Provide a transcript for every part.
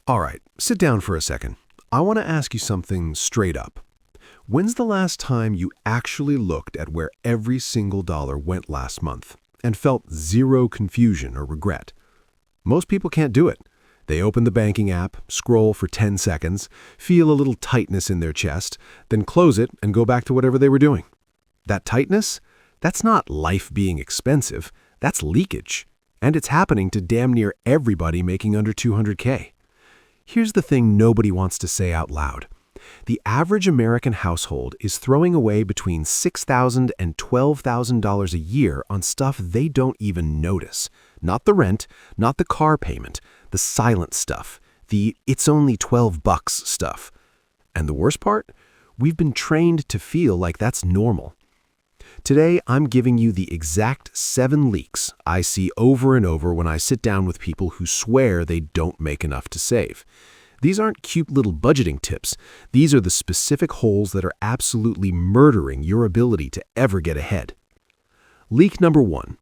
All right, sit down for a second. I want to ask you something straight up. When's the last time you actually looked at where every single dollar went last month and felt zero confusion or regret? Most people can't do it. They open the banking app, scroll for 10 seconds, feel a little tightness in their chest, then close it and go back to whatever they were doing. That tightness? That's not life being expensive. That's leakage. And it's happening to damn near everybody making under 200K. Here's the thing nobody wants to say out loud. The average American household is throwing away between $6,000 and $12,000 a year on stuff they don't even notice. Not the rent, not the car payment, the silent stuff, the "it's only $12 stuff. And the worst part? We've been trained to feel like that's normal. Today, I'm giving you the exact 7 leaks I see over and over when I sit down with people who swear they don't make enough to save. These aren't cute little budgeting tips. These are the specific holes that are absolutely murdering your ability to ever get ahead. Leak number 1.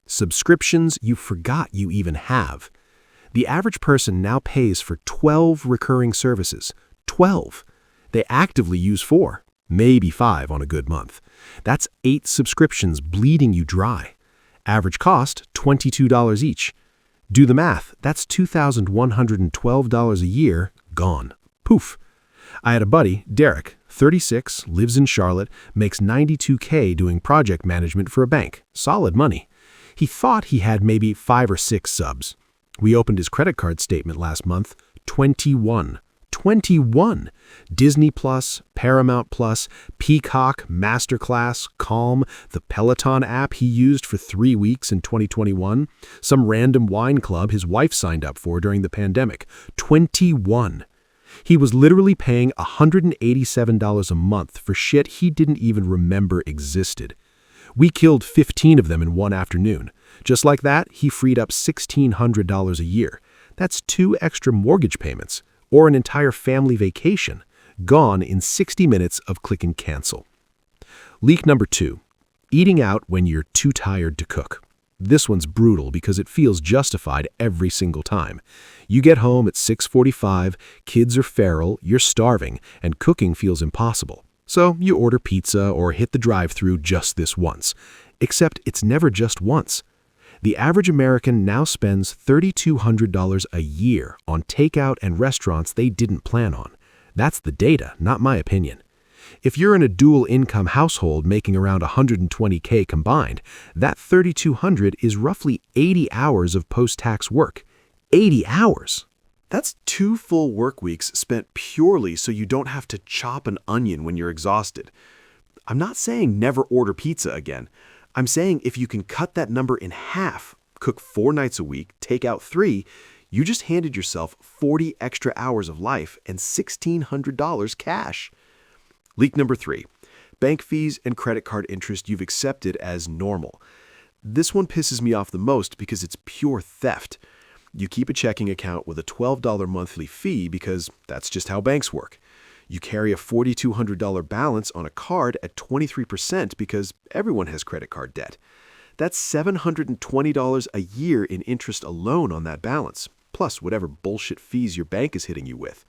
Subscriptions you forgot you even have. The average person now pays for 12 recurring services. 12. They actively use 4. Maybe 5 on a good month. That's 8 subscriptions bleeding you dry. Average cost, $22 each. Do the math, that's $2,112 a year, gone. Poof. I had a buddy, Derek, 36, lives in Charlotte, makes $92K doing project management for a bank. Solid money. He thought he had maybe 5 or 6 subs. We opened his credit card statement last month, 21. 21. Disney Plus, Paramount Plus, Peacock, Masterclass, Calm, the Peloton app he used for 3 weeks in 2021, some random wine club his wife signed up for during the pandemic. 21. He was literally paying $187 a month for shit he didn't even remember existed. We killed 15 of them in one afternoon. Just like that, he freed up $1,600 a year. That's 2 extra mortgage payments. Or an entire family vacation, gone in 60 minutes of click and cancel. Leak number 2, eating out when you're too tired to cook. This one's brutal because it feels justified every single time. You get home at 6:45, kids are feral, you're starving, and cooking feels impossible. So you order pizza or hit the drive-thru just this once. Except it's never just once. The average American now spends $3,200 a year on takeout and restaurants they didn't plan on. That's the data, not my opinion. If you're in a dual-income household making around $120K combined, that $3,200 is roughly 80 hours of post-tax work. 80 hours! That's 2 full work weeks spent purely so you don't have to chop an onion when you're exhausted. I'm not saying never order pizza again. I'm saying if you can cut that number in half, cook 4 nights a week, take out 3, you just handed yourself 40 extra hours of life and $1,600 cash. Leak number 3, bank fees and credit card interest you've accepted as normal. This one pisses me off the most because it's pure theft. You keep a checking account with a $12 monthly fee because that's just how banks work. You carry a $4,200 balance on a card at 23% because everyone has credit card debt. That's $720 a year in interest alone on that balance, plus whatever bullshit fees your bank is hitting you with.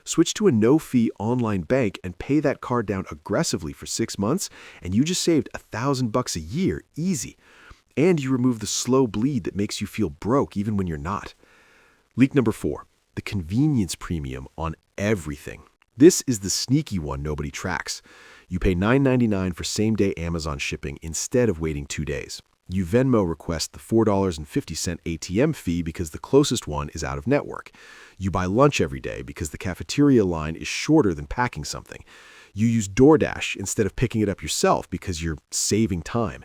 Switch to a no-fee online bank and pay that card down aggressively for 6 months, and you just saved $1,000 a year, easy. And you remove the slow bleed that makes you feel broke even when you're not. Leak number 4, the convenience premium on everything. This is the sneaky one nobody tracks. You pay $9.99 for same-day Amazon shipping instead of waiting 2 days. You Venmo request the $4.50 ATM fee because the closest one is out of network. You buy lunch every day because the cafeteria line is shorter than packing something. You use DoorDash instead of picking it up yourself because you're saving time.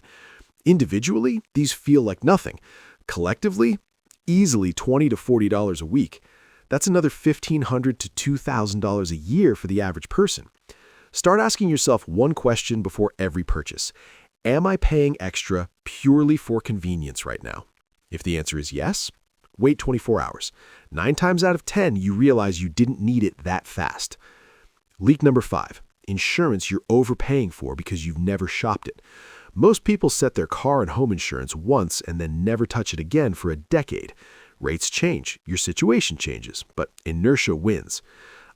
Individually, these feel like nothing. Collectively, easily $20 to $40 a week. That's another $1,500 to $2,000 a year for the average person. Start asking yourself one question before every purchase. Am I paying extra purely for convenience right now? If the answer is yes, wait 24 hours. 9 times out of 10, you realize you didn't need it that fast. Leak number 5, insurance you're overpaying for because you've never shopped it. Most people set their car and home insurance once and then never touch it again for a decade. Rates change, your situation changes, but inertia wins.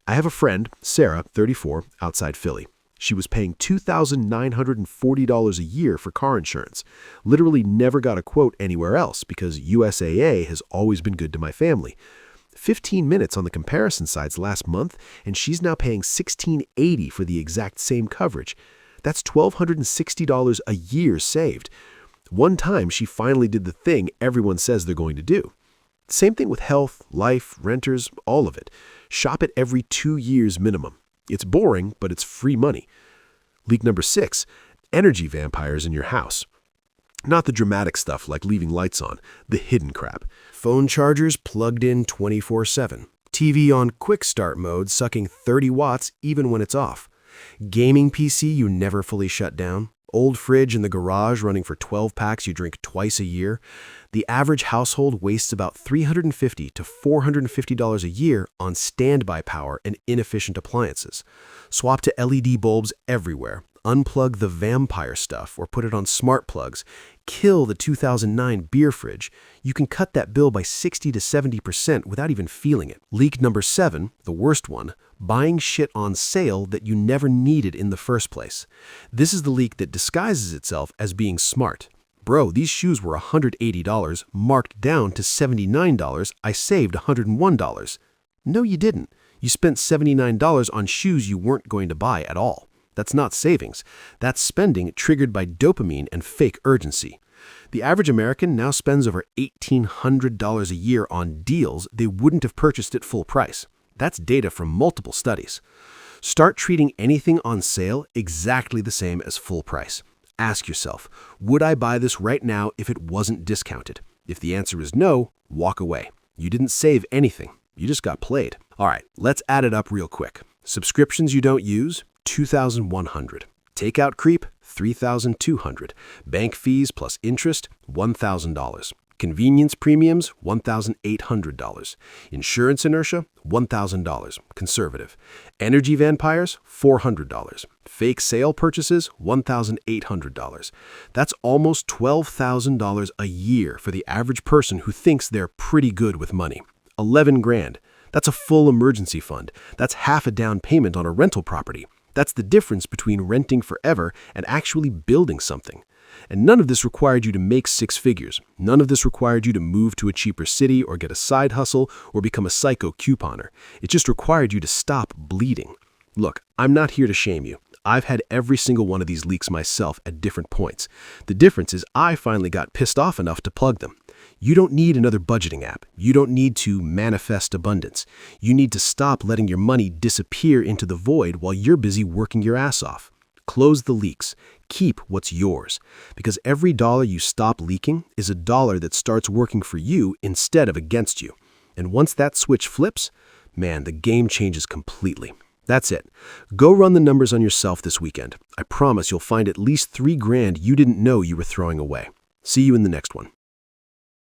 I have a friend, Sarah, 34, outside Philly. She was paying $2,940 a year for car insurance. Literally never got a quote anywhere else because USAA has always been good to my family. 15 minutes on the comparison sites last month, and she's now paying $1,680 for the exact same coverage. That's $1,260 a year saved. One time, she finally did the thing everyone says they're going to do. Same thing with health, life, renters, all of it. Shop it every 2 years minimum. It's boring, but it's free money. Leak number 6, energy vampires in your house. Not the dramatic stuff like leaving lights on, the hidden crap. Phone chargers plugged in 24/7. TV on quick start mode sucking 30 watts even when it's off. Gaming PC you never fully shut down. Old fridge in the garage running for 12 packs you drink twice a year. The average household wastes about $350 to $450 a year on standby power and inefficient appliances. Swap to LED bulbs everywhere. Unplug the vampire stuff or put it on smart plugs. Kill the 2009 beer fridge. You can cut that bill by 60 to 70% without even feeling it. Leak number 7, the worst one, buying shit on sale that you never needed in the first place. This is the leak that disguises itself as being smart. Bro, these shoes were $180, marked down to $79. I saved $101. No, you didn't. You spent $79 on shoes you weren't going to buy at all. That's not savings. That's spending triggered by dopamine and fake urgency. The average American now spends over $1,800 a year on deals they wouldn't have purchased at full price. That's data from multiple studies. Start treating anything on sale exactly the same as full price. Ask yourself, would I buy this right now if it wasn't discounted? If the answer is no, walk away. You didn't save anything. You just got played. All right, let's add it up real quick. Subscriptions you don't use, $2,100. Takeout creep, $3,200. Bank fees plus interest, $1,000. Convenience premiums, $1,800. Insurance inertia, $1,000. Conservative. Energy vampires, $400. Fake sale purchases, $1,800. That's almost $12,000 a year for the average person who thinks they're pretty good with money. 11 grand. That's a full emergency fund. That's half a down payment on a rental property. That's the difference between renting forever and actually building something. And none of this required you to make 6 figures. None of this required you to move to a cheaper city or get a side hustle or become a psycho couponer. It just required you to stop bleeding. Look, I'm not here to shame you. I've had every single one of these leaks myself at different points. The difference is I finally got pissed off enough to plug them. You don't need another budgeting app. You don't need to manifest abundance. You need to stop letting your money disappear into the void while you're busy working your ass off. Close the leaks. Keep what's yours. Because every dollar you stop leaking is a dollar that starts working for you instead of against you. And once that switch flips, man, the game changes completely. That's it. Go run the numbers on yourself this weekend. I promise you'll find at least $3 grand you didn't know you were throwing away. See you in the next one.